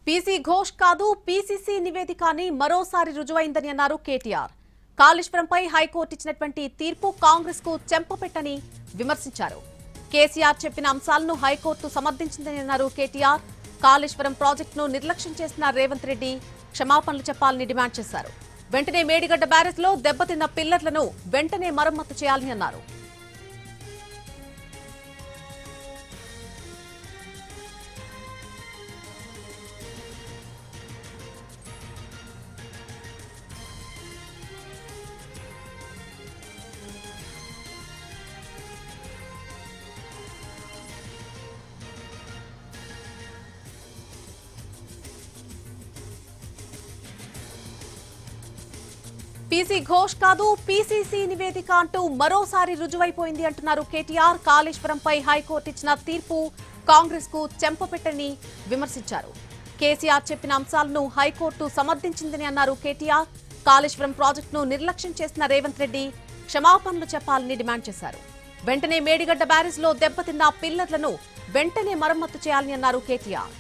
PC Ghosh కాదు PCC నివేదిక అని మరోసారి రుజువైందని అన్నారు కేటీఆర్. కాళేశ్వరంపై హైకోర్టు ఇచ్చినటువంటి తీర్పు కాంగ్రెస్ కు చెంపపెట్టని విమర్శించారు. కేసీఆర్ చెప్పిన అంశాలను హైకోర్టు సమర్థించిందని అన్నారు కేటీఆర్. కాళేశ్వరం ప్రాజెక్టును నిర్లక్ష్యం చేసిన రేవంత్ రెడ్డి క్షమాపణలు చెప్పాలని డిమాండ్ చేశారు. వెంటనే మేడిగడ్డ బ్యారేజ్ లో దెబ్బతిన్న పిల్లర్లను వెంటనే మరమ్మతు చేయాలని అన్నారు. పీసీ ఘోష్ కాదు పీసీసీ నివేదిక అంటూ మరోసారి రుజువైపోయింది అంటున్నారు కేటీఆర్. కాళేశ్వరంపై హైకోర్టు ఇచ్చిన తీర్పు కాంగ్రెస్ కు చెంపపెట్టని విమర్శించారు. కేసీఆర్ చెప్పిన అంశాలను హైకోర్టు సమర్థించిందని అన్నారు కేటీఆర్. కాళేశ్వరం ప్రాజెక్టును నిర్లక్ష్యం చేసిన రేవంత్ రెడ్డి క్షమాపణలు చెప్పాలని డిమాండ్ చేశారు. వెంటనే మేడిగడ్డ బ్యారేజ్ లో దెబ్బతిన్న పిల్లర్లను వెంటనే మరమ్మతు చేయాలని అన్నారు కేటీఆర్.